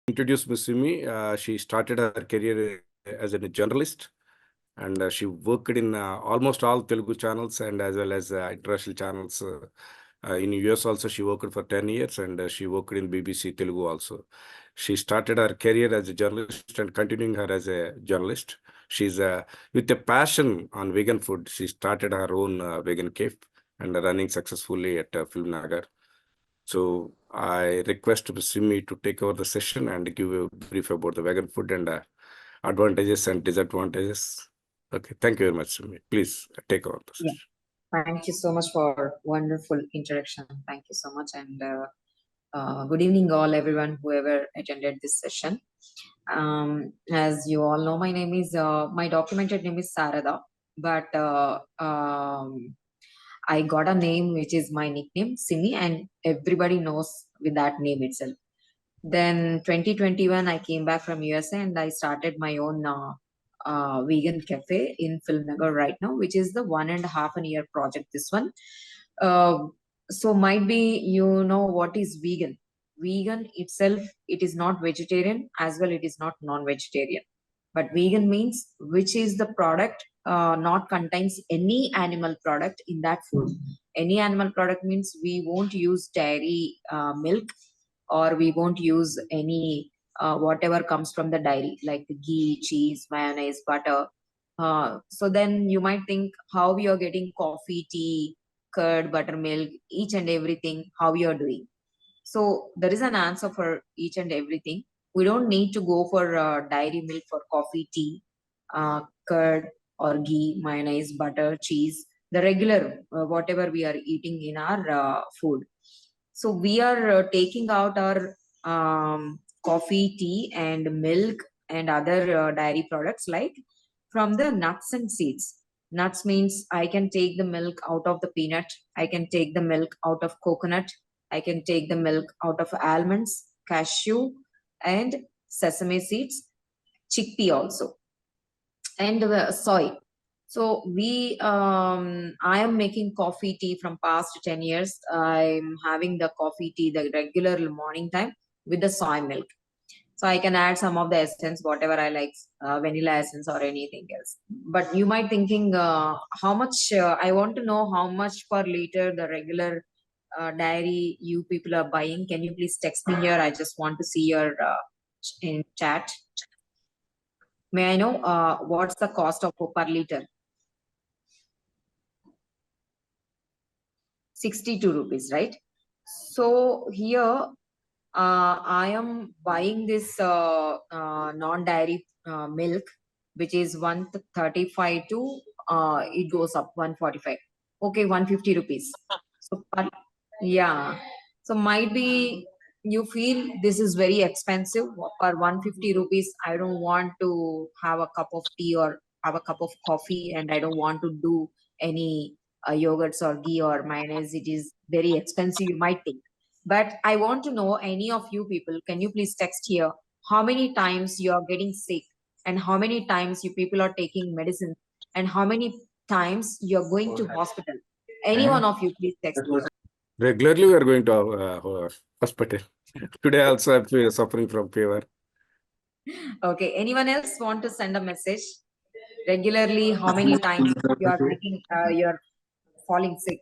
Introduce Miss Simi. She started her career as a journalist, and she worked in almost all Telugu channels and as well as international channels. In US also, she worked for 10 years, and she worked in BBC Telugu also. She started her career as a journalist and continuing her as a journalist. She's with a passion on vegan food. She started her own vegan cafe and running successfully at Film Nagar. So I request Ms. Simi to take over the session and give a brief about the vegan food and advantages and disadvantages. Okay, thank you very much, Simi. Please take over the session. Thank you so much for wonderful introduction. Thank you so much, and good evening, all everyone whoever attended this session. As you all know, my name is my documented name is Sarada, but I got a name which is my nickname, Simi, and everybody knows with that name itself. Then 2021, I came back from USA and I started my own vegan cafe in Film Nagar right now, which is the 1.5 year project. This one. So might be you know what is vegan. Vegan itself, it is not vegetarian as well. It is not non-vegetarian. But vegan means which is the product not contains any animal product in that food. Any animal product means we won't use dairy milk, or we won't use any whatever comes from the dairy like the ghee, cheese, mayonnaise, butter. So then you might think how you're getting coffee, tea, curd, buttermilk, each and everything, how you're doing. So there is an answer for each and everything. We don't need to go for dairy milk for coffee, tea, curd or ghee, mayonnaise, butter, cheese, the regular whatever we are eating in our food. So we are taking out our coffee, tea and milk and other dairy products like from the nuts and seeds. Nuts means I can take the milk out of the peanut, I can take the milk out of coconut, I can take the milk out of almonds, cashew and sesame seeds, chickpea also, and soy. So I am making coffee tea from past 10 years. I'm having the coffee tea the regular morning time with the soy milk. So I can add some of the essence, whatever I like, vanilla essence or anything else. But you might thinking how much, I want to know how much per liter the regular dairy you people are buying. Can you please text me here? I just want to see your in chat. May I know what's the cost of per liter? 62 rupees, right? So here I am buying this non-dairy milk, which is 135 to it goes up 145. Okay, 150 rupees. So yeah, so might be you feel this is very expensive for 150 rupees. I don't want to have a cup of tea or have a cup of coffee, and I don't want to do any yogurts or ghee or mayonnaise. It is very expensive, you might think. But I want to know, any of you people, can you please text here how many times you are getting sick and how many times you people are taking medicine and how many times you are going to hospital? Any one of you, please text me. Regularly, we are going to hospital. Today also, I'm suffering from fever. Okay. Anyone else want to send a message? Regularly, how many times you are taking, you're falling sick?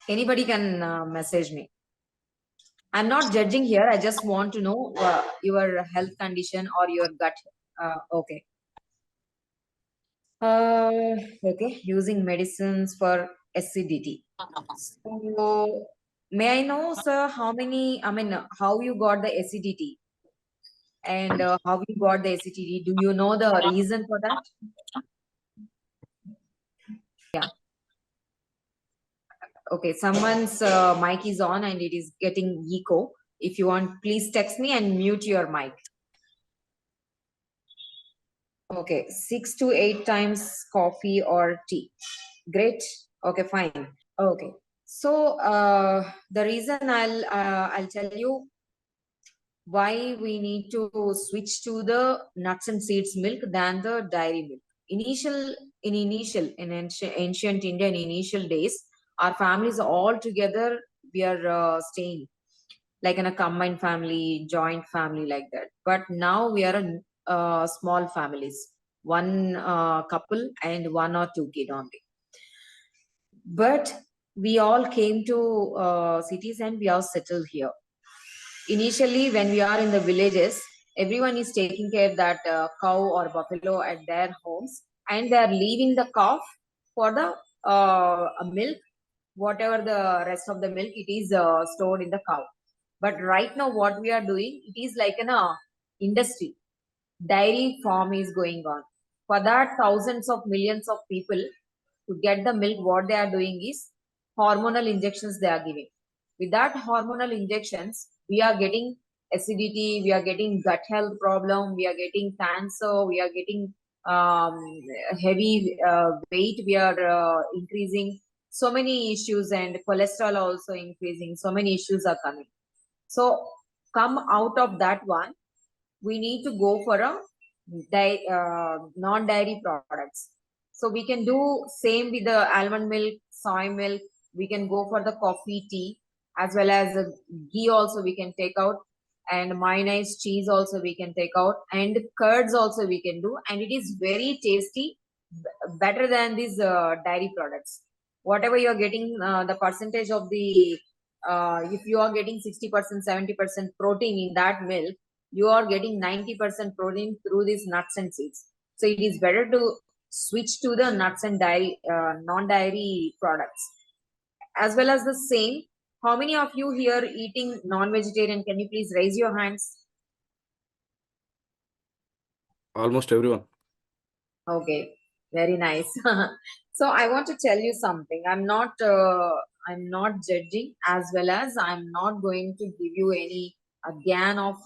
Anybody can message me. I'm not judging here. I just want to know your health condition or your gut. Okay. Okay. Using medicines for acidity. So, may I know, sir, how you got the acidity and how you got the acidity? Do you know the reason for that? Yeah. Okay. Someone's mic is on and it is getting echo. If you want, please text me and mute your mic. Okay, 6 to 8 times coffee or tea. Great. Okay, fine. Okay. So the reason I'll tell you why we need to switch to the nuts and seeds milk than the dairy milk. In ancient India, in initial days, our families all together we are staying like in a combined family, joint family like that. But now we are in small families, one couple and one or two kid only. But we all came to cities and we are settled here. Initially, when we are in the villages, everyone is taking care that cow or buffalo at their homes, and they are leaving the calf for the milk. Whatever the rest of the milk, it is stored in the cow. But right now, what we are doing, it is like an industry. Dairy farm is going on. For that, thousands of millions of people to get the milk, what they are doing is hormonal injections they are giving. With that hormonal injections, we are getting acidity, we are getting gut health problem, we are getting cancer, we are getting heavy weight, we are increasing so many issues, and cholesterol also increasing. So many issues are coming. So come out of that one, we need to go for a non-dairy products. So we can do same with the almond milk, soy milk. We can go for the coffee, tea, as well as the ghee also we can take out, and mayonnaise, cheese also we can take out, and curds also we can do, and it is very tasty, better than these dairy products. Whatever you are getting, the percentage of the if you are getting 60%, 70% protein in that milk, you are getting 90% protein through these nuts and seeds. So it is better to switch to the nuts and dairy, non-dairy products. As well as the same, how many of you here eating non-vegetarian? Can you please raise your hands? Almost everyone. Okay, very nice. So I want to tell you something. I'm not judging, as well as I'm not going to give you any again of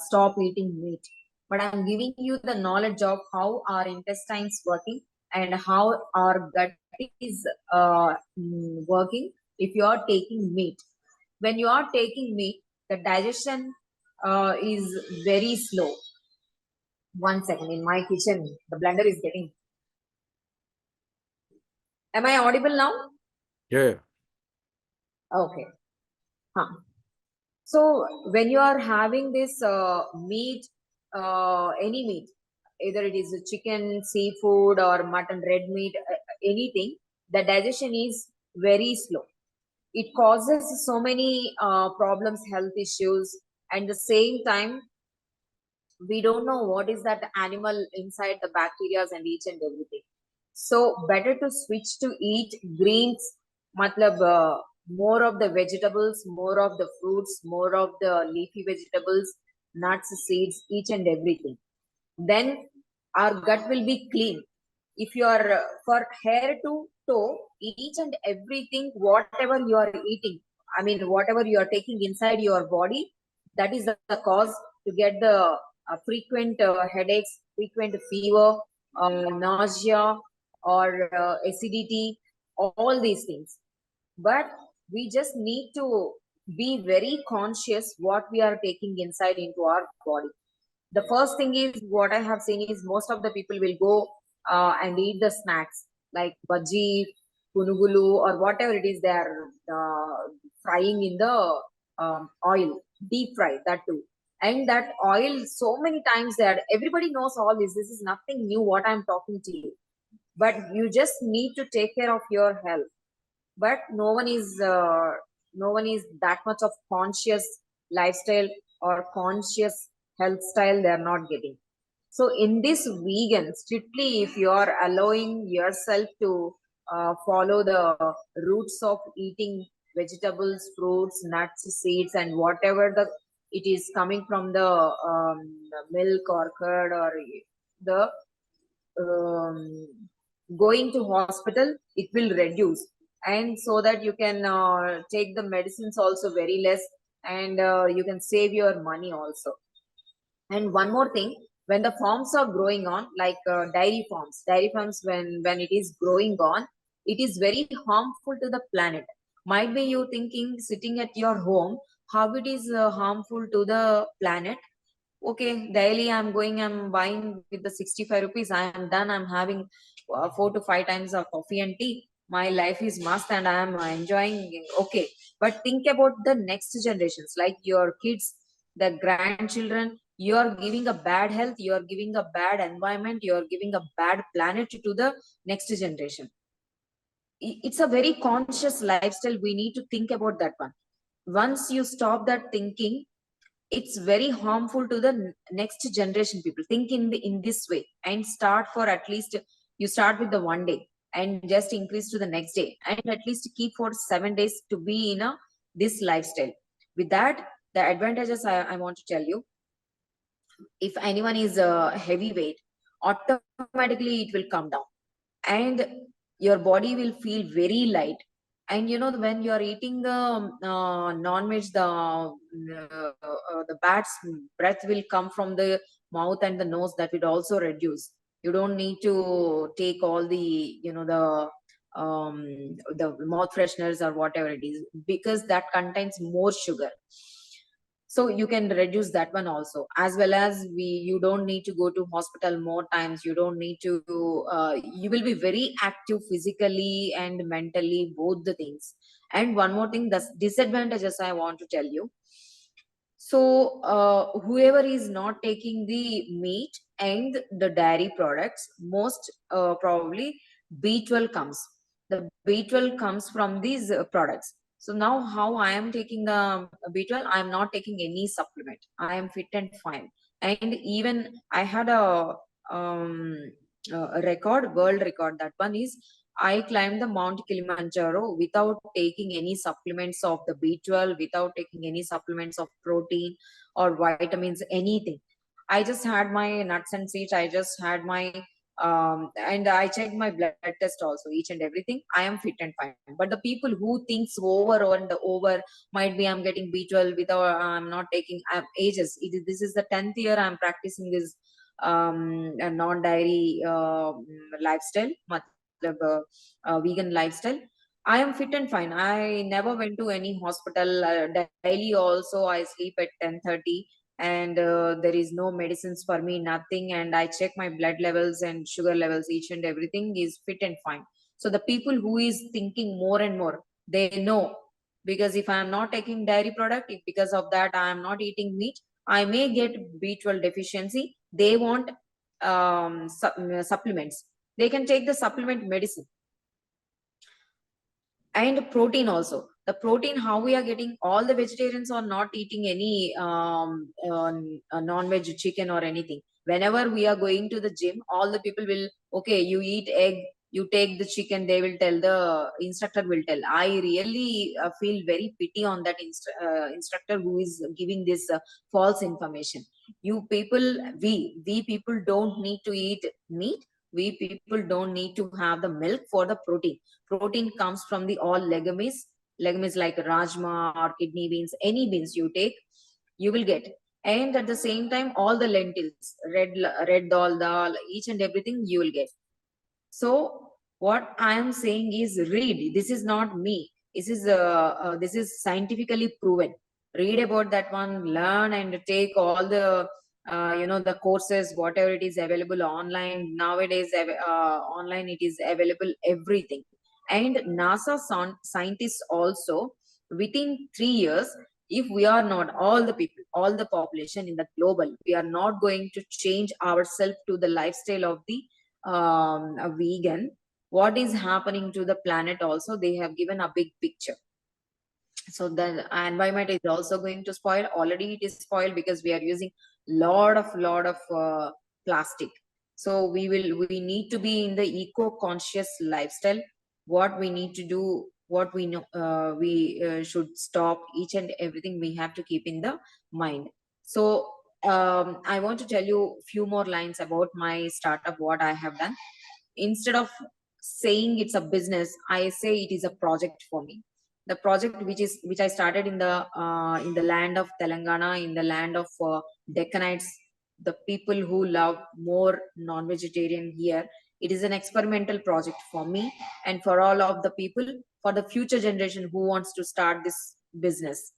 stop eating meat. But I'm giving you the knowledge of how our intestines working and how our gut is working if you are taking meat. When you are taking meat, the digestion is very slow. 1 second, in my kitchen, the blender is getting. Am I audible now? Yeah. Okay. Huh. So when you are having this meat, any meat, either it is a chicken, seafood, or mutton, red meat, anything, the digestion is very slow. It causes so many problems, health issues, and the same time, we don't know what is that animal inside the bacteria and each and everything. So better to switch to eat greens, matlab more of the vegetables, more of the fruits, more of the leafy vegetables, nuts, seeds, each and everything. Then our gut will be clean. If you are for hair to toe, each and everything, whatever you are eating, I mean, whatever you are taking inside your body, that is the cause to get the frequent headaches, frequent fever, nausea, or acidity, all these things. But we just need to be very conscious what we are taking inside into our body. The first thing is, what I have seen is most of the people will go and eat the snacks like bhaji, punugulu, or whatever it is they are frying in the oil, deep fry that too. And that oil, so many times that everybody knows all this. This is nothing new what I'm talking to you. But you just need to take care of your health. But no one is that much of conscious lifestyle or conscious health style they are not getting. So in this vegan, strictly if you are allowing yourself to follow the roots of eating vegetables, fruits, nuts, seeds, and whatever it is coming from the milk or curd, or the um, going to hospital, it will reduce. And so that you can take the medicines also very less, and you can save your money also. And one more thing, when the farms are growing on, like dairy farms, when it is growing on, it is very harmful to the planet. Might be you thinking, sitting at your home, how it is harmful to the planet. Okay, daily I'm buying with the 65 rupees. I am done. I'm having 4 to 5 times of coffee and tea. my life is must and I am enjoying. Okay, but think about the next generations, like your kids, the grandchildren. You are giving a bad health, you are giving a bad environment, you are giving a bad planet to the next generation. It's a very conscious lifestyle. We need to think about that one. Once you stop that thinking, it's very harmful to the next generation people. Think in this way and start for at least, you start with the one day and just increase to the next day and at least keep for 7 days to be in a this lifestyle. With that, the advantages I want to tell you, if anyone is a heavyweight, automatically it will come down and your body will feel very light. And you know, when you are eating the non-veg, the bad breath will come from the mouth and the nose, that will also reduce. You don't need to take all the, you know, the mouth fresheners or whatever it is, because that contains more sugar. So you can reduce that one also, as well as you don't need to go to hospital more times. You don't need to you will be very active physically and mentally, both the things. And one more thing, the disadvantages I want to tell you. So whoever is not taking the meat and the dairy products, most probably B12 comes. The B12 comes from these products. So now how I am taking the B12, I am not taking any supplement. I am fit and fine. And even I had um, a record, world record. That one is, I climbed the Mount Kilimanjaro without taking any supplements of the B12, without taking any supplements of protein or vitamins, anything. I just had my nuts and seeds. I just had my and I checked my blood test also, each and everything. I am fit and fine. But the people who thinks over and over, might be I'm getting B12 without, I'm not taking, ages. This is the 10th year I'm practicing this a non-dairy lifestyle, vegan lifestyle. I am fit and fine. I never went to any hospital. Daily also I sleep at 10:30, and there is no medicines for me, nothing. And I check my blood levels and sugar levels, each and everything is fit and fine. So the people who is thinking more and more, they know, because if I am not taking dairy product, if because of that I am not eating meat, I may get B12 deficiency. They want supplements. They can take the supplement medicine. And protein also, the protein, how we are getting, all the vegetarians are not eating any non-veg chicken or anything. Whenever we are going to the gym, all the people will, okay, you eat egg, you take the chicken, they will tell, the instructor will tell. I really feel very pity on that instructor who is giving this false information. You people, we people don't need to eat meat. We people don't need to have the milk for the protein. Protein comes from the all legumes like rajma or kidney beans, any beans you take, you will get. And at the same time, all the lentils, red dal, each and everything you will get. So what I am saying is, read. This is not me. This is scientifically proven. Read about that one, learn and take all the you know, the courses, whatever it is available online nowadays. Online it is available, everything. And NASA scientists also, within 3 years, if we are not, all the people, all the population in the global, we are not going to change ourselves to the lifestyle of the a vegan, what is happening to the planet also, they have given a big picture. So the environment is also going to spoil. Already it is spoiled, because we are using lot of plastic. So we need to be in the eco conscious lifestyle. What we need to do, what we know, we should stop, each and everything we have to keep in the mind. So I want to tell you few more lines about my startup, what I have done. Instead of saying it's a business, I say it is a project for me. The project which I started in the land of Telangana, in the land of Deccanites, the people who love more non-vegetarian here. It is an experimental project for me and for all of the people, for the future generation who wants to start this business.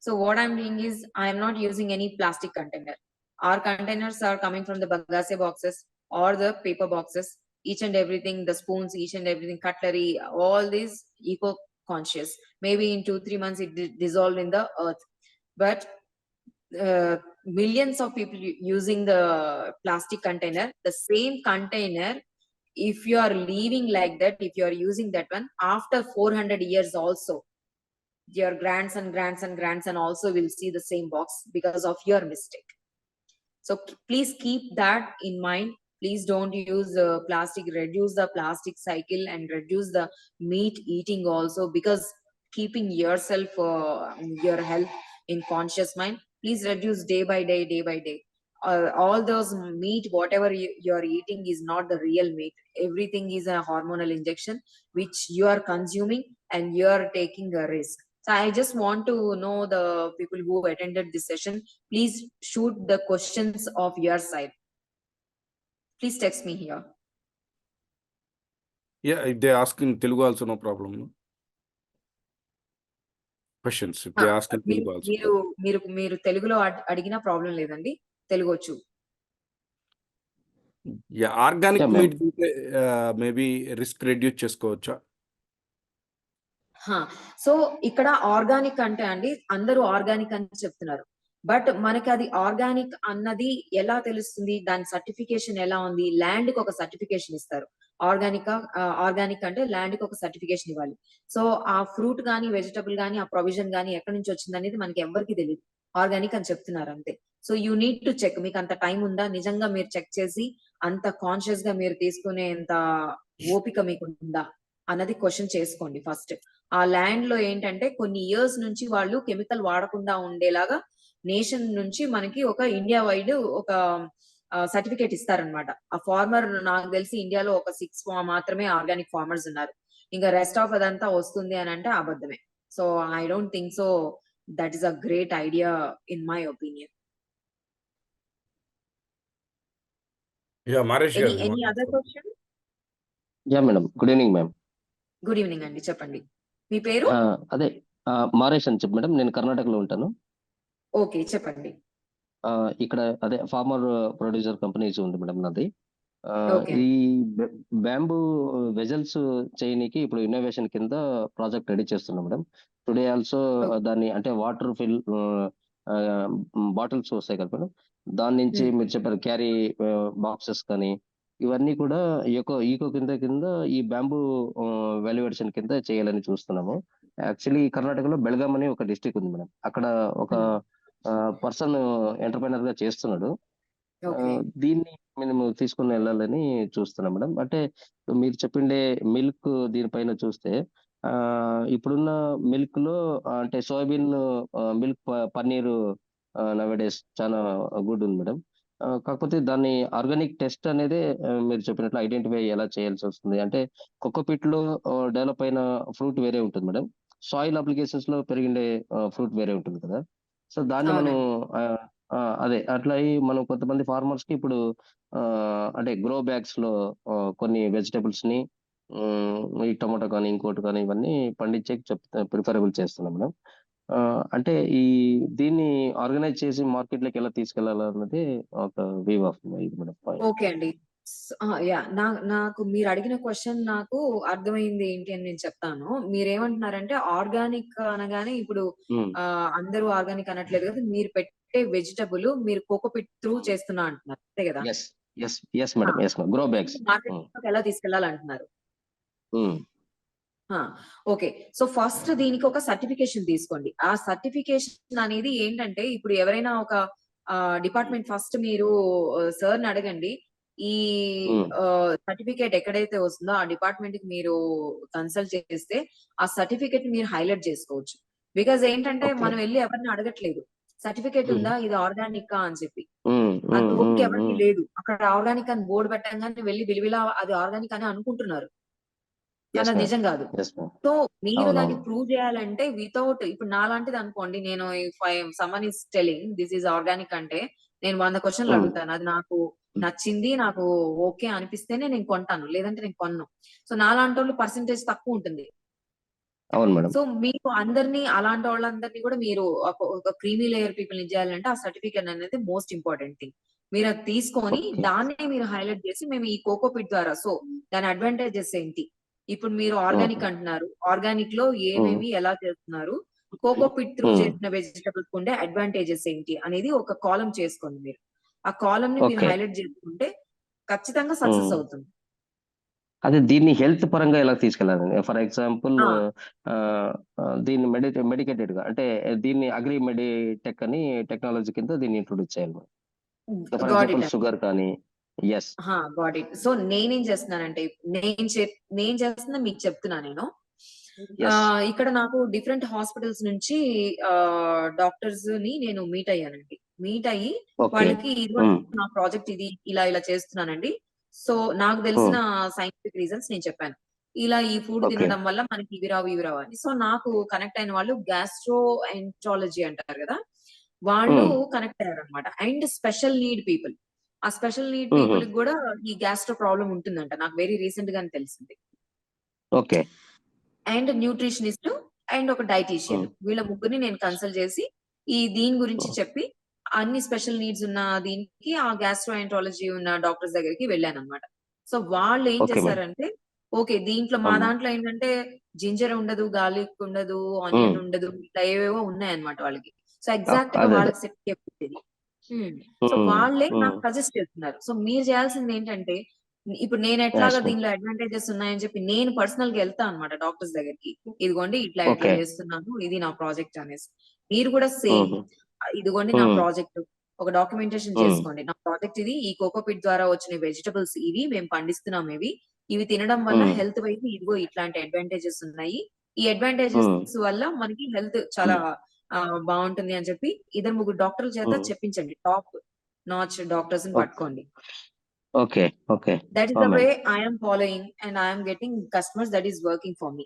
So what I'm doing is, I am not using any plastic container. Our containers are coming from the Bagase boxes or the paper boxes. each and everything, the spoons, each and everything, cutlery, all these eco conscious. Maybe in 2-3 months it dissolved in the earth, but millions of people using the plastic container. The same container, if you are leaving like that, if you are using that one, after 400 years also, your grandson also will see the same box because of your mistake. So please keep that in mind. Please don't use plastic. Reduce the plastic cycle and reduce the meat eating also, because keeping yourself, your health in conscious mind, please reduce day by day, day by day. All those meat, whatever you're eating, is not the real meat. Everything is a hormonal injection which you are consuming, and you are taking a risk. So I just want to know the people who attended this session, please shoot the questions of your side. Please text me here. Yeah, if they ask in Telugu also, no problem. No? Questions, if they ask in Telugu also. మీరు తెలుగులో అడిగిన problem లేదండి, తెలుగు వచ్చు. Yeah, organic meat maybe risk reduce చేసుకోవచ్చా? So ఇక్కడ organic అంటే అండి, అందరూ ఆర్గానిక్ అని చెప్తున్నారు, బట్ మనకి అది ఆర్గానిక్ అన్నది ఎలా తెలుస్తుంది? దాని సర్టిఫికేషన్ ఎలా ఉంది? ల్యాండ్ కి ఒక సర్టిఫికేషన్ ఇస్తారు. ఆర్గానిక్ అంటే ల్యాండ్ కి ఒక సర్టిఫికేషన్ ఇవ్వాలి. సో ఆ ఫ్రూట్ గానీ, వెజిటబుల్ గానీ, ఆ ప్రొవిజన్ గానీ ఎక్కడి నుంచి వచ్చింది అనేది మనకి ఎవరికి తెలియదు. ఆర్గానిక్ అని చెప్తున్నారు అంతే. So you need to check. మీకు అంత టైం ఉందా? నిజంగా మీరు చెక్ చేసి అంత కాన్షియస్ గా మీరు తీసుకునేంత ఓపిక మీకు ఉందా అన్నది క్వశ్చన్ చేసుకోండి ఫస్ట్. ఆ ల్యాండ్ లో ఏంటంటే కొన్ని ఇయర్స్ నుంచి వాళ్ళు కెమికల్ వాడకుండా ఉండేలాగా నేషన్ నుంచి మనకి ఒక ఇండియా వైడ్ ఒక సర్టిఫికేట్ ఇస్తారనమాట. ఆ ఫార్మర్, నాకు తెలిసి ఇండియాలో ఒక 6 మాత్రమే ఆర్గానిక్ ఫార్మర్స్ ఉన్నారు. ఇంకా రెస్ట్ ఆఫ్ అదంతా వస్తుంది అని అంటే అబద్ధమే. So I don't think so that is a great idea in my opinion. Any other question? Yeah madam, good evening ma'am. Good evening అండి, చెప్పండి. మీ పేరు? అదే మారేష్ అని చెప్పి మేడం, నేను కర్ణాటకలో ఉంటాను. ఓకే, చెప్పండి. ఇక్కడ అదే ఫార్మర్ ప్రొడ్యూసర్ కంపెనీస్ ఉంది మేడం నాది. ఈ బ్యాంబూ వెజల్స్ చేయడానికి ఇప్పుడు ఇన్నోవేషన్ కింద ప్రాజెక్ట్ రెడీ చేస్తున్నాం మేడం. టుడే ఆల్సో దాన్ని అంటే వాటర్ ఫిల్ బాటిల్స్ వస్తాయి కదా మేడం, దాని నుంచి మీరు చెప్పారు క్యారీ బాక్సెస్ కానీ, ఇవన్నీ కూడా ఈకో కింద ఈ బ్యాంబూ వాల్యుయేషన్ కింద చేయాలని చూస్తున్నాము. యాక్చువల్లీ కర్ణాటకలో బెల్గాం అని ఒక డిస్ట్రిక్ట్ ఉంది మేడం, అక్కడ ఒక పర్సన్ ఎంటర్ప్రైనర్ గా చేస్తున్నాడు. దీన్ని మేము తీసుకుని వెళ్ళాలని చూస్తున్నాం మేడం. అంటే మీరు చెప్పిండే మిల్క్ దీనిపైన చూస్తే ఇప్పుడున్న మిల్క్ లో అంటే సోయాబీన్ మిల్క్ పన్నీరు నవేడేస్ చాలా గుడ్ ఉంది మేడం. కాకపోతే దాన్ని ఆర్గానిక్ టెస్ట్ అనేది మీరు చెప్పినట్లు ఐడెంటిఫై ఎలా చేయాల్సి వస్తుంది అంటే, కోకోపీట్ లో డెవలప్ అయిన ఫ్రూట్ వేరే ఉంటుంది మేడం, సాయిల్ అప్లికేషన్స్ లో పెరిగిండే ఫ్రూట్ వేరే ఉంటుంది కదా. సో దాన్ని మనం అదే అట్లా మనం కొంతమంది ఫార్మర్స్ కి ఇప్పుడు అంటే గ్రో బ్యాగ్స్ లో కొన్ని వెజిటబుల్స్ ని ఈ టొమాటో కానీ ఇంకోటి కానీ ఇవన్నీ పండించే ప్రిఫరబుల్ చేస్తున్నాం మేడం. అంటే దీన్ని ఆర్గనైజ్ చేసి మార్కెట్ లోకి ఎలా తీసుకెళ్లాలన్నది ఒక వ్యూ ఆఫ్ ఇది మేడం. ఓకే అండి. నాకు మీరు అడిగిన క్వశ్చన్ నాకు అర్థమైంది ఏంటి అని నేను చెప్తాను. మీరేమంటున్నారంటే ఆర్గానిక్ అనగానే ఇప్పుడు అందరూ ఆర్గానిక్ అనట్లేదు కదా, మీరు పెట్టే వెజిటబుల్ మీరు కోకోపిట్ త్రూ చేస్తున్నా అంటున్నారు అంతే కదా? గ్రో బ్యాగ్స్ మార్కెట్ ఎలా తీసుకెళ్లాలంటున్నారు. ఓకే, సో ఫస్ట్ దీనికి ఒక సర్టిఫికేషన్ తీసుకోండి. ఆ సర్టిఫికేషన్ అనేది ఏంటంటే, ఇప్పుడు ఎవరైనా ఒక డిపార్ట్మెంట్ ఫస్ట్ మీరు సార్ ని అడగండి, ఈ సర్టిఫికేట్ ఎక్కడైతే వస్తుందో ఆ డిపార్ట్మెంట్ కి మీరు కన్సల్ట్ చేస్తే ఆ సర్టిఫికేట్ మీరు హైలైట్ చేసుకోవచ్చు. బికాజ్ ఏంటంటే మనం వెళ్ళి ఎవరిని అడగట్లేదు, సర్టిఫికేట్ ఉందా ఇది ఆర్గానిక్ అని చెప్పి, అంత ఓపిక ఎవరికి లేదు. అక్కడ ఆర్గానిక్ అని బోర్డు పెట్టంగానే వెళ్ళి విలువిలా అది ఆర్గానిక్ అని అనుకుంటున్నారు, కానీ నిజం కాదు. సో మీరు దాన్ని ప్రూవ్ చేయాలంటే వితౌట్, ఇప్పుడు నాలాంటిది అనుకోండి, నేను someone is telling this is organic అంటే నేను 100 క్వశ్చన్లు అడుగుతాను. అది నాకు నచ్చింది, నాకు ఓకే అనిపిస్తేనే నేను కొంటాను, లేదంటే నేను కొన్ను. సో నాలాంటి వాళ్ళు పర్సెంటేజ్ తక్కువ ఉంటుంది. సో మీకు అందరినీ అలాంటి వాళ్ళందరినీ కూడా మీరు ఒక క్రీమీ లేయర్ పీపుల్ ని చేయాలంటే ఆ సర్టిఫికేట్ అనేది మోస్ట్ ఇంపార్టెంట్ థింగ్. మీరు అది తీసుకొని ఓకే. దాన్నే మీరు హైలైట్ చేసి మేము ఈ కోకోపిట్ ద్వారా సో దాని అడ్వాంటేజెస్ ఏంటి, ఇప్పుడు మీరు ఆర్గానిక్ అంటున్నారు, ఆర్గానిక్ లో ఏమేమి ఎలా చేస్తున్నారు, కోకోపిట్ త్రూ చేసిన వెజిటబుల్స్ ఉండే అడ్వాంటేజెస్ ఏంటి అనేది ఒక కాలం చేసుకోండి. మీరు ఆ కాలం ని మీరు ఓకే. హైలైట్ చేసుకుంటే ఖచ్చితంగా సక్సెస్ అవుతుంది. అదే దీన్ని హెల్త్ పరంగా ఎలా తీసుకెళ్ళాలండి? ఫర్ ఎగ్జాంపుల్ ఆ. దీన్ని మెడికేటెడ్ గా అంటే దీన్ని అగ్రి మెడిటెక్ అని టెక్నాలజీ కింద దీన్ని ఇంట్రొడ్యూస్ చేయాలి. For got example it. Sugar కానీ. ఎస్. Got it. సో నేనేం చేస్తున్నానంటే నేను చేస్తున్నా మీకు చెప్తున్నా నేను. ఎస్. ఇక్కడ నాకు డిఫరెంట్ హాస్పిటల్స్ నుంచి డాక్టర్స్ ని నేను మీట్ అయ్యానండి. మీట్ అయ్యి ఓకే. వాళ్ళకి ఇది నా ప్రాజెక్ట్ ఇది ఇలా ఇలా చేస్తున్నానండి. సో నాకు తెలిసిన సైంటిఫిక్ రీజన్స్ నేను చెప్పాను. ఇలా ఈ ఫుడ్ ఓకే. తినడం వల్ల మనకి ఇవి రావు అని. సో నాకు కనెక్ట్ అయిన వాళ్ళు గ్యాస్ట్రో ఎంట్రాలజీ అంటారు కదా, వాళ్ళు కనెక్ట్ అయ్యారు అనమాట. అండ్ స్పెషల్ నీడ్ పీపుల్, ఆ స్పెషల్ నీడ్ పీపుల్ కి కూడా ఈ గ్యాస్ట్రో ప్రాబ్లం ఉంటుందంట, నాకు వెరీ రీసెంట్ గానే తెలిసింది. ఓకే. అండ్ న్యూట్రిషనిస్ట్ అండ్ ఒక డైటీషియన్, వీళ్ళ ముగ్గురిని నేను కన్సల్ట్ చేసి దీని గురించి చెప్పి అన్ని స్పెషల్ నీడ్స్ ఉన్న దీనికి ఆ గ్యాస్ట్రోఎంట్రాలజీ ఉన్న డాక్టర్స్ దగ్గరికి వెళ్ళాను అనమాట. సో వాళ్ళు ఏం ఓకే మేడం. చేశారంటే, ఓకే దీంట్లో మా దాంట్లో ఏంటంటే జింజర్ ఉండదు, గార్లిక్ ఉండదు, ఆనియన్ ఉండదు, ఇట్లా ఏవేవో ఉన్నాయన్నమాట వాళ్ళకి. సో ఎగ్జాక్ట్ గా అదే అదే. వాళ్ళకి సెట్ అయిపోతుంది. సో వాళ్ళే నాకు సజెస్ట్ చేస్తున్నారు. సో మీరు చేయాల్సింది ఏంటంటే, ఇప్పుడు నేను ఎట్లాగా దీనిలో అడ్వాంటేజెస్ ఉన్నాయని చెప్పి నేను పర్సనల్ గా వెళ్తా అనమాట డాక్టర్స్ దగ్గరికి. ఇదిగోండి ఇట్లా ఇట్లా ఓకే. చేస్తున్నాను, ఇది నా ప్రాజెక్ట్ అనేసి. మీరు కూడా సేమ్, ఇదిగోండి నా ప్రాజెక్ట్, ఒక డాక్యుమెంటేషన్ చేసుకోండి, నా ప్రాజెక్ట్ ఇది, ఈ కోకోపిట్ ద్వారా వచ్చిన వెజిటబుల్స్ ఇవి మేము పండిస్తున్నాం, ఇవి తినడం వల్ల హెల్త్ వైపు ఇదిగో ఇట్లాంటి అడ్వాంటేజెస్ ఉన్నాయి, ఈ అడ్వాంటేజెస్ వల్ల మనకి హెల్త్ చాలా బాగుంటుంది అని చెప్పి 2-3 డాక్టర్ల చేత చెప్పించండి. టాప్ నాచ్ డాక్టర్స్ ని పట్టుకోండి. Okay. Okay. That is the way I am following and I am getting customers that is working for me.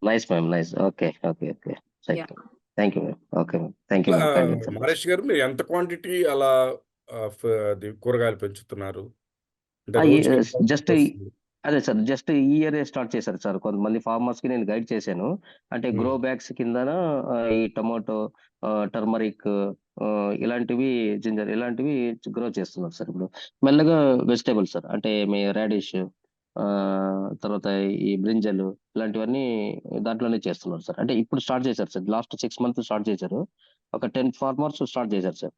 Nice ma'am. Nice. Okay. Okay. Okay. Yeah. Thank you ma'am. Okay ma'am. Thank you ma'am. Mahesh గారు, మీరు ఎంత quantity అలా అది కూరగాయలు పెంచుతున్నారు? అంటే రోజుకి ఎంత జస్ట్ వస్తుంది? అదే సార్, జస్ట్ ఈ ఇయర్ స్టార్ట్ చేశారు సార్. కొంతమంది ఫార్మర్స్ కి నేను గైడ్ చేశాను. అంటే గ్రో బ్యాగ్స్ కిందన ఈ టొమాటో, టర్మరిక్, ఇలాంటివి, జింజర్ ఇలాంటివి గ్రో చేస్తున్నారు సార్. ఇప్పుడు మెల్లగా వెజిటేబుల్స్ సార్, అంటే మీ రాడిష్, తర్వాత ఈ బ్రింజలు ఇలాంటివన్నీ దాంట్లోనే చేస్తున్నారు సార్. అంటే ఇప్పుడు స్టార్ట్ చేశారు సార్, లాస్ట్ 6 months స్టార్ట్ చేశారు. ఒక 10 farmers స్టార్ట్ చేశారు సార్.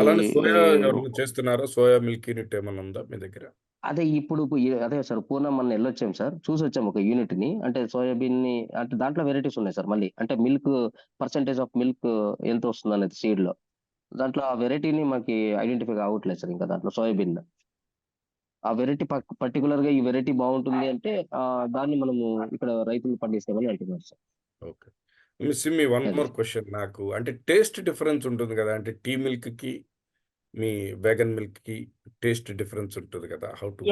అలానే సోయా ఎవరైనా చేస్తున్నారా? సోయా మిల్క్ యూనిట్ ఏమైనా ఉందా మీ దగ్గర? అదే ఇప్పుడు అదే సార్, పూనా మొన్న వెళ్ళొచ్చాం సార్, చూసి వచ్చాం ఒక యూనిట్ ని. అంటే సోయాబీన్ ని, అంటే దాంట్లో వెరైటీస్ ఉన్నాయి సార్. మళ్ళీ అంటే మిల్క్ పర్సెంటేజ్ ఆఫ్ మిల్క్ ఎంత వస్తుంది అనేది సీడ్ లో, దాంట్లో ఆ వెరైటీని మాకు ఐడెంటిఫై అవ్వట్లేదు సార్. ఇంకా దాంట్లో సోయాబీన్ ఆ వెరైటీ పర్టికులర్ గా ఈ వెరైటీ బాగుంటుంది అంటే దాన్ని మనము ఇక్కడ రైతులు పండిస్తామని అంటున్నారు sir. Okay. Simmi, one more question. నాకు అంటే టేస్ట్ డిఫరెన్స్ ఉంటుంది కదా, అంటే టీ మిల్క్ కి మీ వేగన్ మిల్క్ కి టేస్ట్ డిఫరెన్స్ ఉంటుంది కదా, హౌ టు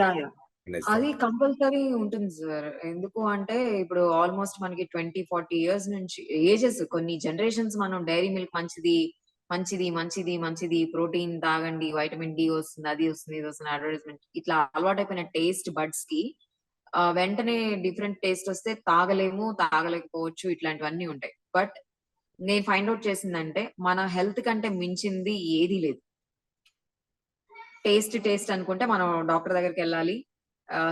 అది కంపల్సరీ ఉంటుంది సార్. ఎందుకు అంటే ఇప్పుడు ఆల్మోస్ట్ మనకి 20-40 years నుంచి ఏజెస్, కొన్ని జనరేషన్స్ మనం డైరీ మిల్క్ మంచిది మంచిది మంచిది మంచిది, ప్రోటీన్ తాగండి, వైటమిన్ డి వస్తుంది, అది వస్తుంది, ఇది వస్తుంది, అడ్వర్టైజ్మెంట్ ఇట్లా అలవాటైపోయిన టేస్ట్ బడ్స్ కి వెంటనే డిఫరెంట్ టేస్ట్ వస్తే తాగలేము, తాగలేకపోవచ్చు, ఇట్లాంటివన్నీ ఉంటాయి. బట్ నేను ఫైండ్ అవుట్ చేసిందంటే మన హెల్త్ కంటే మించింది ఏదీ లేదు. టేస్ట్ అనుకుంటే మనం డాక్టర్ దగ్గరికి వెళ్ళాలి,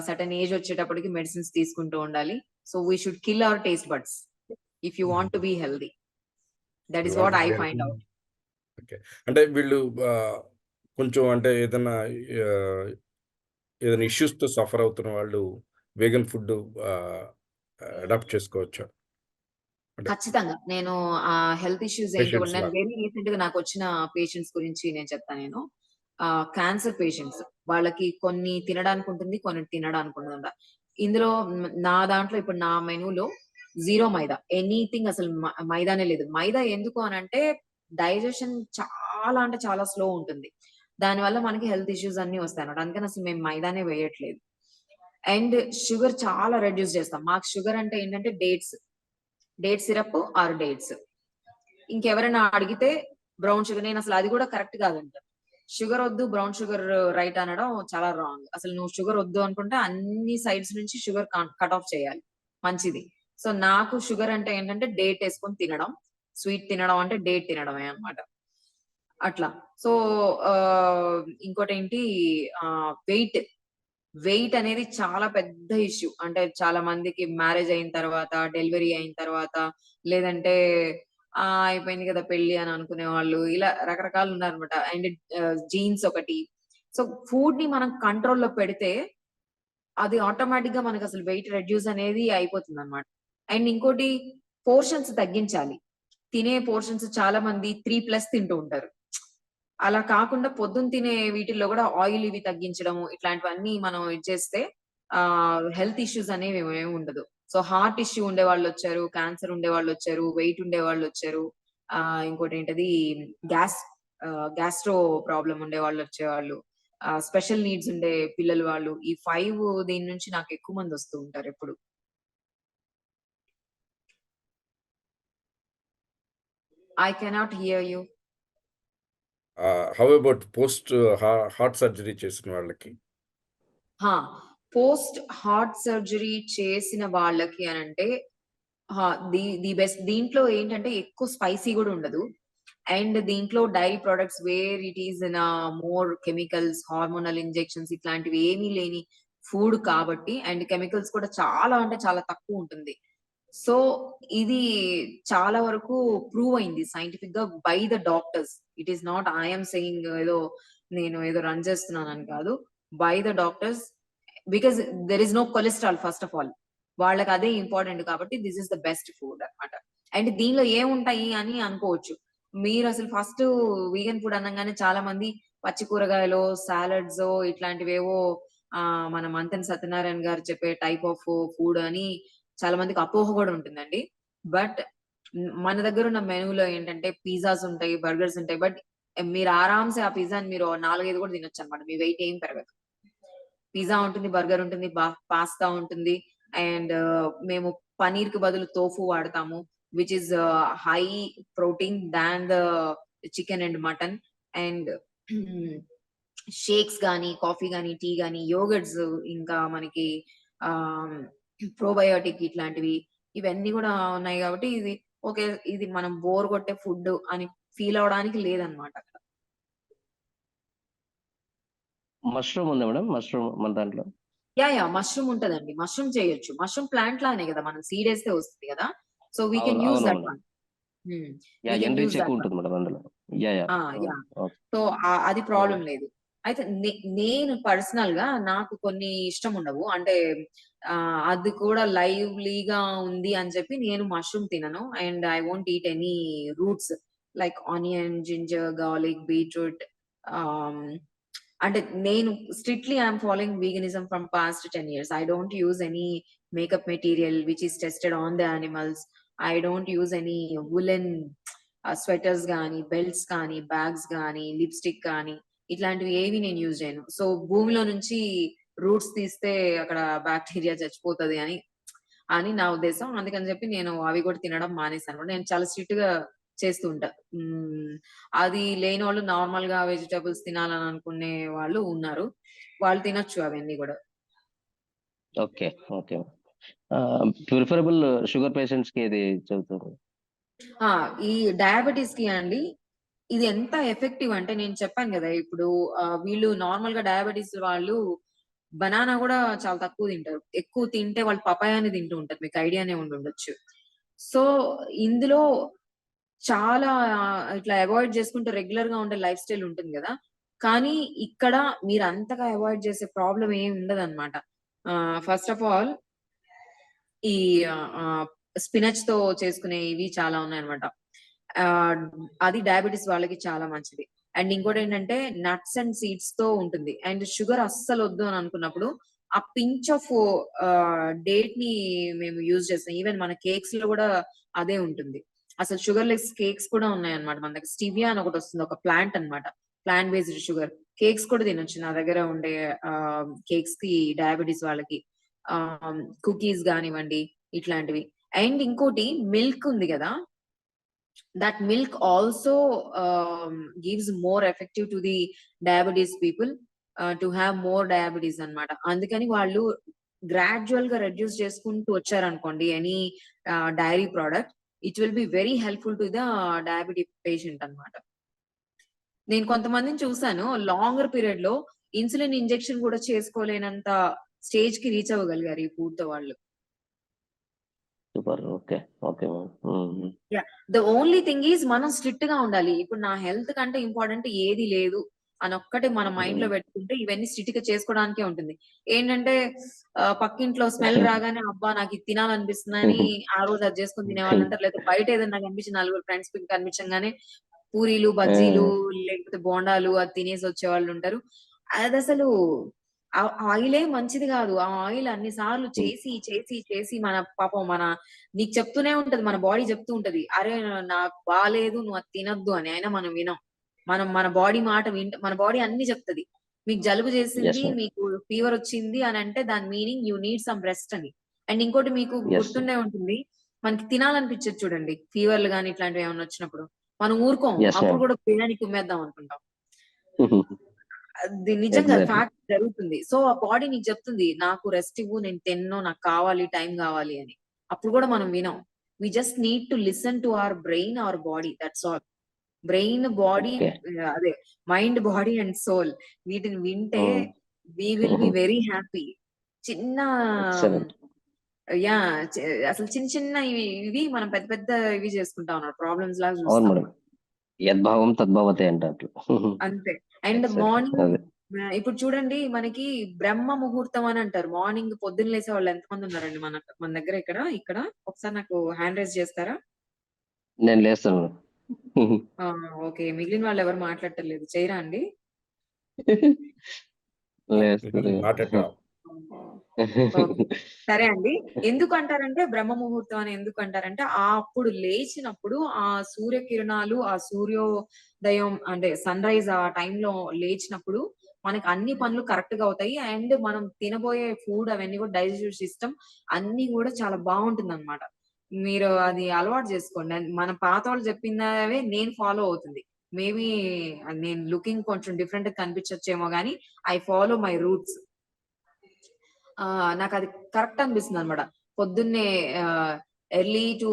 సర్టన్ ఏజ్ వచ్చేటప్పటికి మెడిసిన్స్ తీసుకుంటూ ఉండాలి. So we should kill our taste buds if you want to be healthy. That is what I find out. Okay. అంటే వీళ్ళు కొంచెం అంటే ఏదైనా ఇష్యూస్ తో సఫర్ అవుతున్న వాళ్ళు వేగన్ ఫుడ్ అడాప్ట్ చేసుకోవచ్చా? ఖచ్చితంగా. నేను హెల్త్ ఇష్యూస్ ఏంటో నేను వెరీ రీసెంట్ గా నాకు వచ్చిన పేషెంట్స్ గురించి నేను చెప్తాను. నేను క్యాన్సర్ పేషెంట్స్, వాళ్ళకి కొన్ని తినడానికి ఉంటుంది, కొన్ని తినడానికి ఉండదు. ఇందులో నా దాంట్లో ఇప్పుడు నా మెనూలో 0 మైదా, ఎనీథింగ్, అసలు మైదానే లేదు. మైదా ఎందుకు అనంటే డైజెషన్ చాలా అంటే చాలా స్లో ఉంటుంది, దానివల్ల మనకి హెల్త్ ఇష్యూస్ అన్ని వస్తాయి అన్నమాట. అందుకని అసలు మేము మైదానే వేయట్లేదు. అండ్ షుగర్ చాలా రెడ్యూస్ చేస్తాం. మాకు షుగర్ అంటే ఏంటంటే డేట్ సిరప్ ఆర్ డేట్స్. ఇంకెవరైనా అడిగితే బ్రౌన్ షుగర్, నేను అసలు అది కూడా కరెక్ట్ కాదంట. షుగర్ వద్దు, బ్రౌన్ షుగర్ రైట్ అనడం చాలా రాంగ్. అసలు నువ్వు షుగర్ వద్దు అనుకుంటే అన్ని సైడ్స్ నుంచి షుగర్ కట్ ఆఫ్ చేయాలి, మంచిది. సో నాకు షుగర్ అంటే ఏంటంటే డేట్ వేసుకొని తినడం, స్వీట్ తినడం అంటే డేట్ తినడమే అన్నమాట. అట్లా. సో, ఇంకోటేంటి వెయిట్ అనేది చాలా పెద్ద ఇష్యూ. అంటే చాలా మందికి మ్యారేజ్ అయిన తర్వాత, డెలివరీ అయిన తర్వాత, లేదంటే అయిపోయింది కదా పెళ్లి అని అనుకునే వాళ్ళు. ఇలా రకరకాలు ఉన్నారనమాట. అండ్ జీన్స్ ఒకటి. సో, ఫుడ్‌ని మనం కంట్రోల్‌లో పెడితే అది ఆటోమేటిక్‌గా మనకసలు వెయిట్ రెడ్యూస్ అనేది అయిపోతుందనమాట. అండ్ ఇంకోటి పోర్షన్స్ తగ్గించాలి. తినే పోర్షన్స్ చాలా మంది 3+ తింటూ ఉంటారు. అలా కాకుండా పొద్దున తినే వీటిల్లో గూడా ఆయిల్ ఇవి తగ్గించడము, ఇట్లాంటివన్నీ మనం ఇది చేస్తే హెల్త్ ఇష్యూస్ అనేవి ఏమి ఉండదు. సో, హార్ట్ ఇష్యూ ఉండేవాళ్ళొచ్చారు, క్యాన్సర్ ఉండేవాళ్ళొచ్చారు, వెయిట్ ఉండేవాళ్ళొచ్చారు. ఇంకోటేంటది గ్యాస్ గ్యాస్ట్రో ప్రాబ్లమ్ ఉండేవాళ్ళొచ్చేవాళ్ళు. స్పెషల్ నీడ్స్ ఉండే పిల్లలు వాళ్ళు. ఈ 5 దీని నుంచి నాకెక్కువ మందొస్తూ ఉంటారెప్పుడు. I cannot hear you. How about post heart surgery చేసిన వాళ్ళకి? హా! పోస్ట్ హార్ట్ సర్జరీ చేసిన వాళ్ళకి అనంటే ది బెస్ట్ దీంట్లో ఏంటంటే ఎక్కువ స్పైసీ గూడా ఉండదు. అండ్ దీంట్లో dairy products where it is in more chemicals, hormonal injections ఇట్లాంటివి ఏమీ లేని ఫుడ్ కాబట్టి అండ్ కెమికల్స్ కూడా చాలా అంటే చాలా తక్కువుంటుంది. సో, ఇది చాలా వరకు ప్రూవ్ అయింది సైంటిఫిక్‌గా by the doctors. It is not I am saying నేను ఏదో రన్ చేస్తున్నానని కాదు. By the doctors because there is no cholesterol first of all. వాళ్ళకి అదే ఇంపార్టెంట్ కాబట్టి this is the best food అన్నమాట. అండ్ దీనిలో ఏముంటాయి అని అనుకోవచ్చు. మీరసలు ఫస్ట్ వీగన్ ఫుడ్ అనంగానే చాలా మంది పచ్చి కూరగాయలో, సాలడ్సో ఇట్లాంటివేవో మన మంతెన సత్యనారాయణ గారు చెప్పే టైప్ ఆఫ్ ఫుడ్ అని చాలా మందికి అపోహ గూడా ఉంటుందండి. బట్ మన దగ్గరున్న మెనూలో ఏంటంటే పిజ్జాస్ ఉంటాయి, బర్గర్స్ ఉంటాయి. బట్ మీరు ఆరాంసే ఆ పిజ్జాని మీరు 4, 5 కూడా తినొచ్చన్నమాట. మీ వెయిట్ ఏం పెరగదు. పిజ్జా ఉంటుంది, బర్గర్ ఉంటుంది, పాస్తా ఉంటుంది. అండ్ మేము పన్నీర్‌కి బదులు తోఫు వాడతాము. Which is high protein than the chicken and mutton. And shakes గాని, కాఫీ గాని, టీ గాని, యోగర్ట్స్ ఇంకా మనకి ఆహ్, ప్రోబయోటిక్ ఇట్లాంటివి ఇవన్నీ గూడా ఉన్నాయి గాబట్టి ఇది ఓకే. ఇది మనం బోర్ కొట్టే ఫుడ్ అని ఫీల్ అవ్వడానికి లేదన్నమాట అక్కడ. మష్రూమ్ ఉందా మేడం? మష్రూమ్ మన దాంట్లో? యాహ్! మష్రూమ్ ఉంటదండి. మష్రూమ్ చేయొచ్చు. మష్రూమ్ ప్లాంట్ లానే గదా! మనం సీడ్ ఏస్తే వస్తది గదా! సో, వి అవును. కెన్ యూజ్ అవును that madam. One. Hmm. We yeah! Can enrich use that one. ఎక్కువుంటుంది మేడం అందులో. యాహ్! ఆ! అవును. యాహ్! ఓకే. సో, అది హ్మ్. ప్రాబ్లమ్ లేదు. అయితే నేను పర్సనల్‌గా నాకు కొన్ని ఇష్టముండవు. అంటే అది కూడా లైవ్లీగా ఉంది అని చెప్పి నేను మష్రూమ్ తినను. And I won't eat any roots like onion, ginger, garlic, beetroot. ఆహ్, అంటే నేను strictly I am following veganism from past 10 years. I don't use any makeup material which is tested on the animals. I don't use any woollen sweaters గానీ, belts కానీ, bags గానీ, lipstick కానీ ఇట్లాంటివి ఏవి నేను యూజ్ చేయను. సో, భూమిలో నుంచి రూట్స్ తీస్తే అక్కడ బాక్టీరియా చచ్చిపోతది అని నా ఉద్దేశం. అందుకని చెప్పి నేను అవి కూడా తినడం మానేసాను. నేను చాలా స్ట్రిక్ట్‌గా చేస్తూ ఉంటా. అది లేనోళ్ళు నార్మల్‌గా వెజిటబుల్స్ తినాలని అనుకునే వాళ్ళు ఉన్నారు. వాళ్ళు తినొచ్చు అవన్నీ గూడా. ఓకే. ఓకే. ప్రిఫరబుల్ షుగర్ పేషెంట్స్‌కి ఏది చెబుతారు? ఆ! ఈ డయాబెటిస్‌కి అండి ఇది ఎంత ఎఫెక్టివ్ అంటే నేను చెప్పాను గదా! ఇప్పుడు వీళ్ళు నార్మల్‌గా డయాబెటిస్ వాళ్ళు బనానా గూడా చాలా తక్కువ తింటారు. ఎక్కువ తింటే వాళ్ళు పపాయాని తింటూ ఉంటారు. మీకు ఐడియానే ఉండుండొచ్చు. సో, ఇందులో చాలా ఇట్లా అవాయిడ్ చేసుకుంటూ రెగ్యులర్‌గా ఉండే లైఫ్ స్టైల్ ఉంటుంది గదా! కానీ ఇక్కడ మీరంతగా అవాయిడ్ చేసే ప్రాబ్లమ్ ఏమి ఉండదన్నమాట. ఫస్ట్ ఆఫ్ ఆల్ ఈ ఆహ్, స్పినచ్‌తో చేసుకునే ఇవి చాలా ఉన్నాయన్నమాట. ఆహ్, అది డయాబెటిస్ వాళ్ళకి చాలా మంచిది. అండ్ ఇంకోటేంటంటే నట్స్ అండ్ సీడ్స్‌తో ఉంటుంది. అండ్ షుగర్ అస్సలొద్దు అని అనుకున్నప్పుడు ఆ పించ్ ఆఫ్ డేట్‌ని మేము యూజ్ చేస్తాం. ఈవెన్ మన కేక్స్‌లో గూడా అదే ఉంటుంది. అసలు షుగర్ లెస్ కేక్స్ కూడా ఉన్నాయన్నమాట మన దగ్గర. స్టివియా అని ఒకటొస్తుంది. ఒక ప్లాంట్ అన్నమాట. Plant based sugar. కేక్స్ కూడా తినొచ్చు. నా దగ్గర ఉండే కేక్స్‌కి డయాబెటిస్ వాళ్ళకి. కుకీస్ గానివ్వండి ఇట్లాంటివి. అండ్ ఇంకోటి మిల్క్ ఉంది గదా! that milk also gives more effective to the diabetes people to have more diabetes అన్నమాట. అందుకని వాళ్ళు గ్రాడ్యుయల్‌గా రెడ్యూస్ చేసుకుంటూ వచ్చారనుకోండి any dairy product it will be very helpful to the diabetic patient అన్నమాట. నేను కొంతమందిని చూసాను లాంగర్ పీరియడ్ లో ఇన్సులిన్ ఇంజెక్షన్ కూడా చేసుకోలేనంత స్టేజ్ కి రీచ్ అవ్వగలిగారు ఈ ఫుడ్ తో వాళ్ళు. Super. Okay. Okay ma'am. The only thing is మనం స్ట్రిక్ట్ గా ఉండాలి. ఇప్పుడు నా హెల్త్ కంటే ఇంపార్టెంట్ ఏది లేదు అని ఒక్కటి మన మైండ్ లో పెట్టుకుంటే ఇవన్నీ స్ట్రిక్ట్ గా చేసుకోవడానికే ఉంటుంది. ఏంటంటే పక్కింట్లో స్మెల్ రాగానే అబ్బా నాకు ఇది తినాలనిపిస్తుందని ఆ రోజు అది చేసుకుని తినే వాళ్ళు ఉంటారు. లేదా బయట ఏదైనా కనిపించి నలుగురు ఫ్రెండ్స్ కనిపించగానే పూరీలు బజ్జీలు లేకపోతే బోండాలు అది తినేసి వచ్చే వాళ్ళు ఉంటారు. అది అసలు ఆయిలే మంచిది కాదు. ఆ ఆయిల్ అన్ని సార్లు చేసి చేసి చేసి మన పాపం నీకు చెప్తూనే ఉంటది, మన బాడీ చెప్తూ ఉంటది, అరే నాకు బాలేదు నువ్వు అది తినొద్దు అని. అయినా మనం వినం. మన బాడీ మాట మన బాడీ అన్ని చెప్తది. మీకు జలుబు చేసింది, మీకు ఫీవర్ వచ్చింది అని అంటే దాని meaning you need some rest అని. అండ్ ఇంకోటి మీకు గుర్తుండే ఉంటుంది, మనకి తినాలనిపించదు చూడండి ఫీవర్లు గానీ ఇట్లాంటివి ఏమైనా వచ్చినప్పుడు మనం ఊరుకోం. అప్పుడు కూడా బిర్యానీ కుమ్మేద్దాం అనుకుంటాం. అది నిజంగా ఫ్యాక్ట్ జరుగుతుంది. సో ఆ బాడీ నీకు చెప్తుంది నాకు రెస్ట్ ఇవ్వు, నేను తిన్నో, నాకు కావాలి, టైం కావాలి అని. అప్పుడు కూడా మనం వినం. We just need to listen to our brain, our body, that's all. Brain, body, అదే మైండ్, బాడీ అండ్ సోల్, వీటిని వింటే we will be very happy. చిన్న అసలు చిన్న చిన్న ఇవి మనం పెద్ద పెద్ద ఇవి చేసుకుంటా ఉన్నాం, ప్రాబ్లమ్స్ లాగా చూస్తాం. యద్భావం తద్భవతే అంటారు. అంతే. అండ్ మార్నింగ్ ఇప్పుడు చూడండి మనకి బ్రహ్మ ముహూర్తం అని అంటారు. మార్నింగ్ పొద్దున్న లేసే వాళ్ళు ఎంతమంది ఉన్నారండి మన దగ్గర ఇక్కడ ఒకసారి నాకు హ్యాండ్ రైజ్ చేస్తారా? నేను లేస్తాను. ఓకే, మిగిలిన వాళ్ళు ఎవరు మాట్లాడటలేదు, చేయరా అండి? సరే అండి. ఎందుకు అంటారంటే బ్రహ్మ ముహూర్తం అని ఎందుకు అంటారంటే అప్పుడు లేచినప్పుడు ఆ సూర్యకిరణాలు, ఆ సూర్యోదయం అంటే సన్ రైజ్ ఆ టైంలో లేచినప్పుడు మనకి అన్ని పనులు కరెక్ట్ గా అవుతాయి. అండ్ మనం తినబోయే ఫుడ్ అవన్నీ కూడా డైజెస్టివ్ సిస్టమ్ అన్ని కూడా చాలా బాగుంటుంది అనమాట. మీరు అది అలవాటు చేసుకోండి. మన పాత వాళ్ళు చెప్పినవే నేను ఫాలో అవుతుంది. మేబీ నేను లుకింగ్ కొంచెం డిఫరెంట్ కనిపించచ్చేమో గానీ ఐ ఫాలో మై రూట్స్. నాకు అది కరెక్ట్ అనిపిస్తుంది అనమాట. పొద్దున్నే early to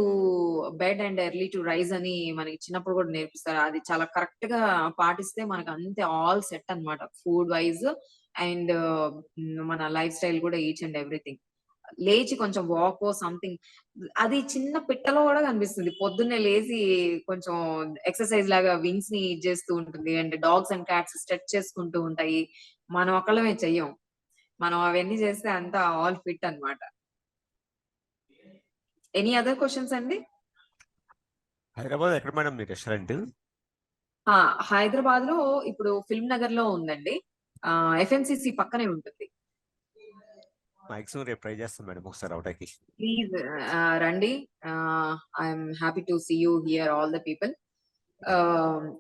bed and early to rise అని మనకి చిన్నప్పుడు కూడా నేర్పిస్తారు. అది చాలా కరెక్ట్ గా పాటిస్తే మనకు అంతే ఆల్ సెట్ అనమాట, ఫుడ్ వైజ్ అండ్ మన లైఫ్ స్టైల్ కూడా ఈచ్ అండ్ ఎవ్రీథింగ్. లేచి కొంచెం వాక్ సంథింగ్, అది చిన్న పిట్టలో కూడా కనిపిస్తుంది. పొద్దున్నే లేచి కొంచెం ఎక్సర్సైజ్ లాగా వింగ్స్ ని చేస్తూ ఉంటుంది. And dogs and cats stretch చేసుకుంటూ ఉంటాయి. మనం ఒక్కళ్ళమే చెయ్యం. మనం అవన్నీ చేస్తే అంతా ఆల్ ఫిట్ అన్నమాట. ఎనీ అదర్ క్వశ్చన్స్ అండి? హైదరాబాద్ ఎక్కడ మేడం మీ రెస్టారెంట్? హైదరాబాద్ లో ఇప్పుడు ఫిల్మ్ నగర్ లో ఉందండి. FMCC పక్కనే ఉంటుంది. మాక్సిమం రేపు ట్రై చేస్తాం మేడం ఒకసారి అవుటాకి. ప్లీజ్ రండి. I'm happy to see you here all the people.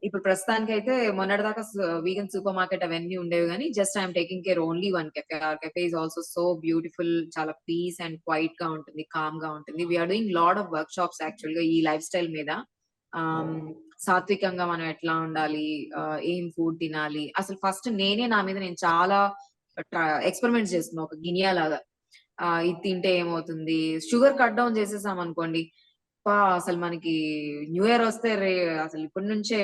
ఇప్పుడు ప్రస్తుతానికి అయితే మొన్నటిదాకా వీగన్ సూపర్ మార్కెట్ అవన్నీ ఉండేవి కానీ just I'm taking care only one cafe. Our cafe is also so beautiful, చాలా పీస్ అండ్ క్వైట్ గా ఉంటుంది, కామ్ గా ఉంటుంది. We're doing lot of workshops actual గా ఈ లైఫ్ స్టైల్ మీద. సాత్వికంగా మనం ఎట్లా ఉండాలి, ఏం ఫుడ్ తినాలి, అసలు ఫస్ట్ నా మీద నేను చాలా ఎక్స్పెరిమెంట్స్ చేస్తున్నా ఒక గినియా లాగా. ఇది తింటే ఏమవుతుంది, షుగర్ కట్ డౌన్ చేసేసాం అనుకోండి, అసలు మనకి న్యూ ఇయర్ వస్తే అసలు ఇప్పటి నుంచే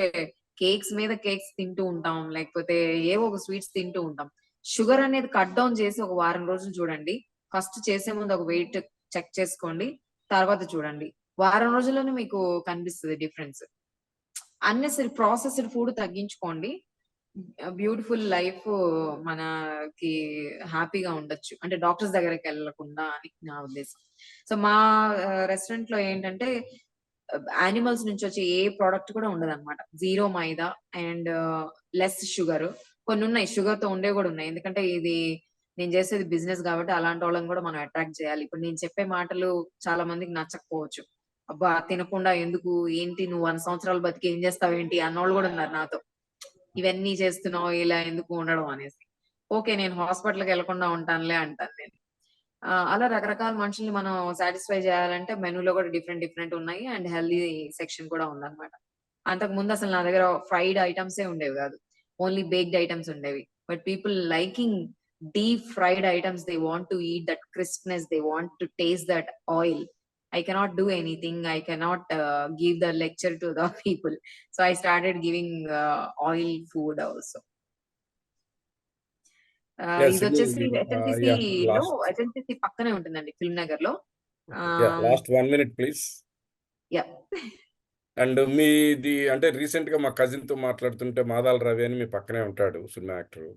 కేక్స్ మీద కేక్స్ తింటూ ఉంటాం, లేకపోతే ఏవో ఒక స్వీట్స్ తింటూ ఉంటాం. షుగర్ అనేది కట్ డౌన్ చేసి ఒక వారం రోజులు చూడండి. ఫస్ట్ చేసే ముందు ఒక వెయిట్ చెక్ చేసుకోండి, తర్వాత చూడండి, వారం రోజుల్లోనే మీకు కనిపిస్తుంది డిఫరెన్స్. అన్నెసరీ ప్రాసెస్డ్ ఫుడ్ తగ్గించుకోండి. బ్యూటిఫుల్ లైఫ్ మనకి హ్యాపీగా ఉండొచ్చు, అంటే డాక్టర్స్ దగ్గరికి వెళ్ళకుండా అని నా ఉద్దేశం. సో మా రెస్టారెంట్ లో ఏంటంటే యానిమల్స్ నుంచి వచ్చే ఏ ప్రోడక్ట్ కూడా ఉండదు అనమాట. Zero maida and less sugar. కొన్ని ఉన్నాయి షుగర్ తో ఉండేవి కూడా ఉన్నాయి, ఎందుకంటే ఇది నేను చేసేది బిజినెస్ కాబట్టి అలాంటి వాళ్ళని కూడా మనం అట్రాక్ట్ చేయాలి. ఇప్పుడు నేను చెప్పే మాటలు చాలా మందికి నచ్చకపోవచ్చు. అబ్బా తినకుండా ఎందుకు, ఏంటి నువ్వు 100 సంవత్సరాలు బతికి ఏం చేస్తావు ఏంటి అన్నోళ్ళు కూడా ఉన్నారు నాతో, ఇవన్నీ చేస్తున్నావు ఇలా ఎందుకు ఉండడం అనేసి. ఓకే, నేను హాస్పిటల్కి వెళ్లకుండా ఉంటానులే అంటాను నేను. అలా రకరకాల మనుషుల్ని మనం సాటిస్ఫై చేయాలంటే మెనూలో కూడా డిఫరెంట్ ఉన్నాయి అండ్ హెల్దీ సెక్షన్ కూడా ఉందన్నమాట. అంతకు ముందు అసలు నా దగ్గర ఫ్రైడ్ ఐటమ్స్ ఉండేవి కాదు, ఓన్లీ బేక్డ్ ఐటమ్స్ ఉండేవి. But people liking deep fried items, they want to eat that crispness, they want to taste that oil I cannot do anything. I cannot give the lecture to the people. So I started giving oil food also. Yeah, ఇది Simi, వచ్చేసి you, HNCC yeah, లో last, HNCC పక్కనే ఉంటుందండి, film Nagar లో. yeah, last 1 minute, please. Yeah. And మీది అంటే recent గా మా కజిన్ తో మాట్లాడుతుంటే మాదాల రవి అని మీ పక్కనే ఉంటాడు సినిమా యాక్టర్.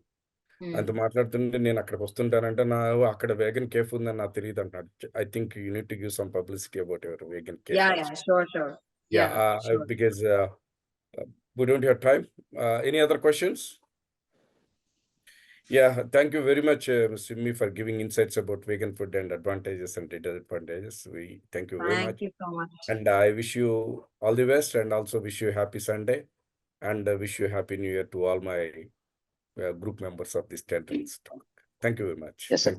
ఆయనతో మాట్లాడుతుంటే నేను అక్కడికి వస్తుంటానంటే నా అక్కడ వేగన్ కేఫ్ ఉందని నాకు తెలియదు అంటున్నాడు. I think you need to give some publicity about your vegan cafe. Yeah, sure. Yeah, Sure. because we don't have time. Any other questions? Yeah, thank you very much, Simi, for giving insights about vegan food and advantages and disadvantages. We thank you very much. Thank you so much. And I wish you all the best and also wish you happy Sunday and wish you happy New Year to all my group members of this Tentalist Talk. Thank you very much. Yes, sir.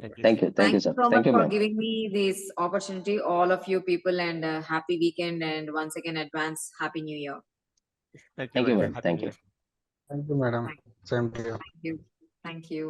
Thank you. Thank you, Thank you sir. so Thank much you, for ma'am. giving me this opportunity, all of you people, and happy weekend, and once again advance happy new year. Thank you, madam. ma'am. Happy Thank New you. Year. Thank you, madam. Same to you. Thank you.